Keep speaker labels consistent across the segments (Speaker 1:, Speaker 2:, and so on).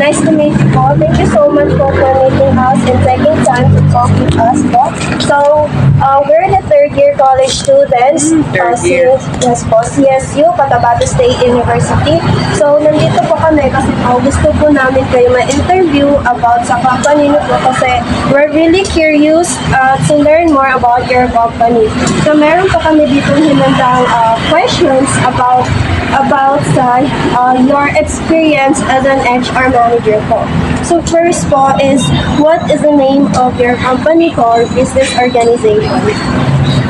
Speaker 1: Nice to meet you po. Thank you so much po for meeting us and taking time to talk with us po. So, we're the third-year college students.
Speaker 2: Third year.
Speaker 1: Yes po, CSU, Cotabato State University. So, nandito po kami kasi po gusto po namin kayo ma-interview about sa company niyo po kasi we're really curious to learn more about your company. So, meron po kami dito hinandang questions about your experience as an HR manager po. So first po is, what is the name of your company or business organization?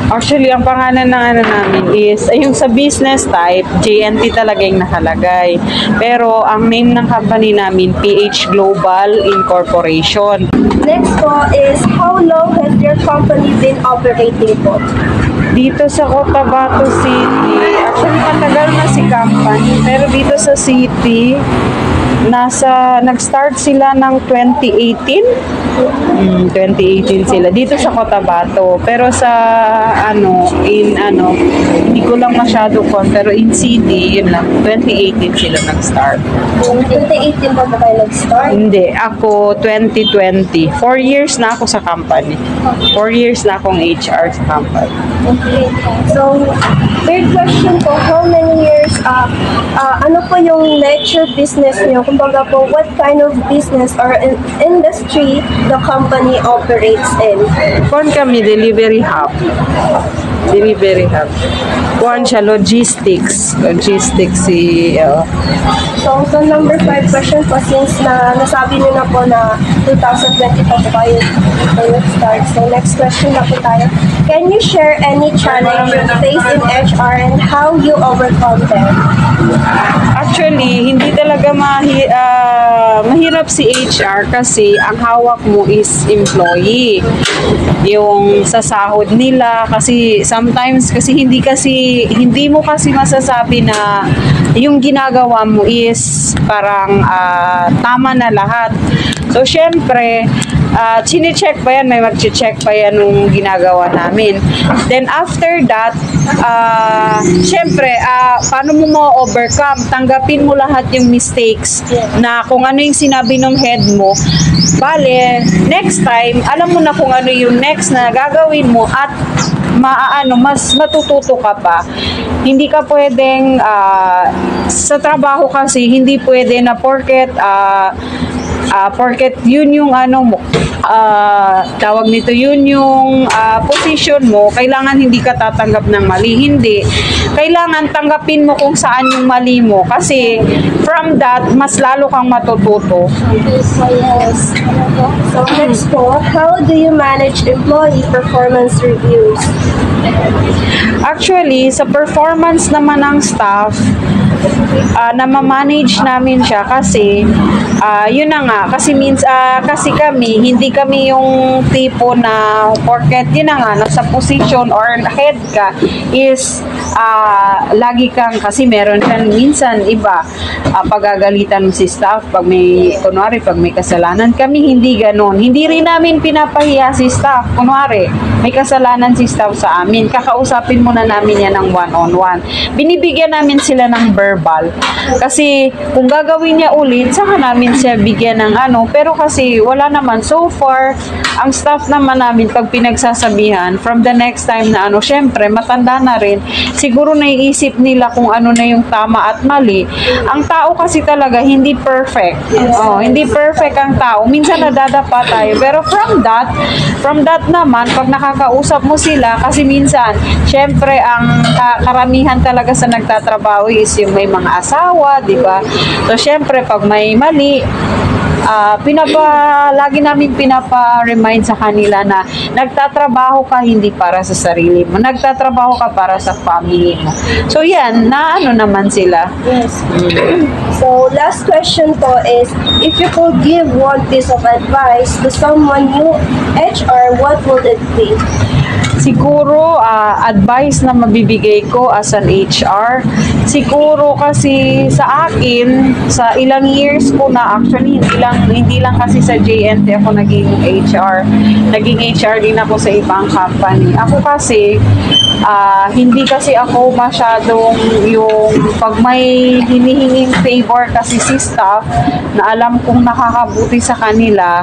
Speaker 2: Actually, ang pangalan ng namin is, yung sa business type, JNT talaga yung nakalagay. Pero ang name ng company namin, PH Global Incorporation.
Speaker 1: Next po is, how long has your company been operating po?
Speaker 2: Dito sa Cotabato City, actually matagal na si company, pero dito sa city, nag-start sila ng 2018. 2018 sila dito sa Cotabato. Pero sa hindi ko lang masyado pero in city, yun lang, 2018 sila nag-start.
Speaker 1: 2018 po ba kayo nag-start?
Speaker 2: Hindi, ako 2020. 4 years na ako sa company. 4 years na akong HR sa company.
Speaker 1: Okay. So, third question po, how many years, ano po yung lecture business niyo? Kumbaga po, what kind of business or industry the company operates in?
Speaker 2: Kung kami, delivery hub. Delivery hub. Kuhan siya, logistics. Logistics
Speaker 1: So, number 5 question po, since nasabi niyo na po na 2020 po kayo start. So, next question na po tayo. Can you share any challenge you face in HR and how you overcome them?
Speaker 2: Actually, hindi talaga mahirap si HR kasi ang hawak mo is employee. Yung sa sahod nila kasi sometimes hindi mo kasi masasabi na yung ginagawa mo is parang tama na lahat. So, syempre, chine-check pa yan, may mag-check pa yan nung ginagawa namin. Then, after that, syempre, paano mo ma-overcome? Tanggapin mo lahat yung mistakes na kung ano yung sinabi ng head mo. Bale, next time, alam mo na kung ano yung next na gagawin mo at mas matututo ka pa. Hindi ka pwedeng, sa trabaho kasi, hindi pwede na porket yun yung tawag nito, yun yung position mo, kailangan hindi ka tatanggap ng mali. Hindi. Kailangan tanggapin mo kung saan yung mali mo kasi from that, mas lalo kang matututo.
Speaker 1: Yes. So next po, how do you manage employee performance reviews?
Speaker 2: Actually, sa performance naman ng staff, na-manage namin siya kasi yun na nga, kasi kasi hindi kami yung tipo na porket yun na nga, nasa position or head ka is lagi kang, kasi meron siya minsan iba, pagagalitan mo si staff pag may kasalanan. Kami hindi ganon, hindi rin namin pinapahiya si staff. Kunwari may kasalanan si staff sa amin, kakausapin muna namin yan ng one-on-one. Binibigyan namin sila ng verbal. Kasi kung gagawin niya ulit, saka namin siya bigyan ng pero kasi wala naman. So far, ang staff naman namin, pag pinagsasabihan, from the next time na syempre, matanda na rin, siguro naiisip nila kung ano na yung tama at mali. Ang tao kasi talaga, hindi perfect. Hindi perfect ang tao. Minsan nadadapa tayo. Pero from that naman, pag nakakausap mo sila, kasi minsan, syempre, ang karamihan talaga sa nagtatrabaho is yung may mga asawa, di ba? So, syempre, pag may mali, lagi namin pinapa-remind sa kanila na nagtatrabaho ka hindi para sa sarili mo, nagtatrabaho ka para sa family mo. So, yan, naman sila.
Speaker 1: Yes. So, last question po is, if you could give one piece of advice to someone new HR, what would it be?
Speaker 2: Siguro, advice na mabibigay ko as an HR, Siguro kasi sa akin, sa ilang years ko na, actually hindi lang kasi sa JNT ako naging HR. Naging HR din ako sa ibang company. Ako kasi, hindi kasi ako masyadong yung pag may hinihinging favor kasi si staff na alam kong nakakabuti sa kanila,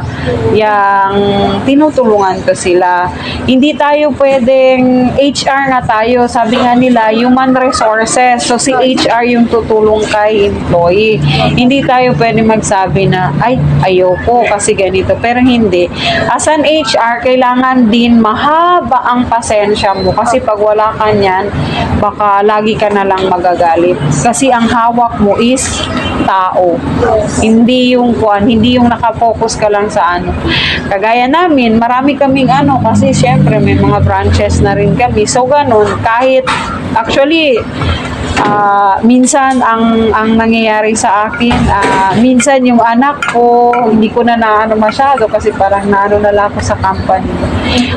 Speaker 2: yung tinutulungan ko sila. Hindi tayo pwedeng HR nga tayo. Sabi nga nila, human resources. So si HR yung tutulong kay employee. Hindi tayo pwedeng magsabi na, ay, ayoko kasi ganito. Pero hindi. As an HR, kailangan din mahaba ang pasensya mo. Kasi pag wala ka niyan, baka lagi ka na lang magagalit. Kasi ang hawak mo is tao. Hindi yung nakafocus ka lang sa ano. Kagaya namin, marami kaming kasi syempre may mga branches na rin kami. So ganun, kahit actually minsan ang nangyayari sa akin, minsan yung anak ko, hindi ko na masyado kasi parang na lang ako sa company.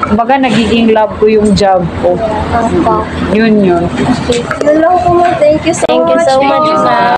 Speaker 2: Kumbaga nagiging love ko yung job ko. Yun.
Speaker 1: Yun lang po, ma'am. Thank you so much.
Speaker 3: Thank you so much,
Speaker 1: po.
Speaker 3: ma'am.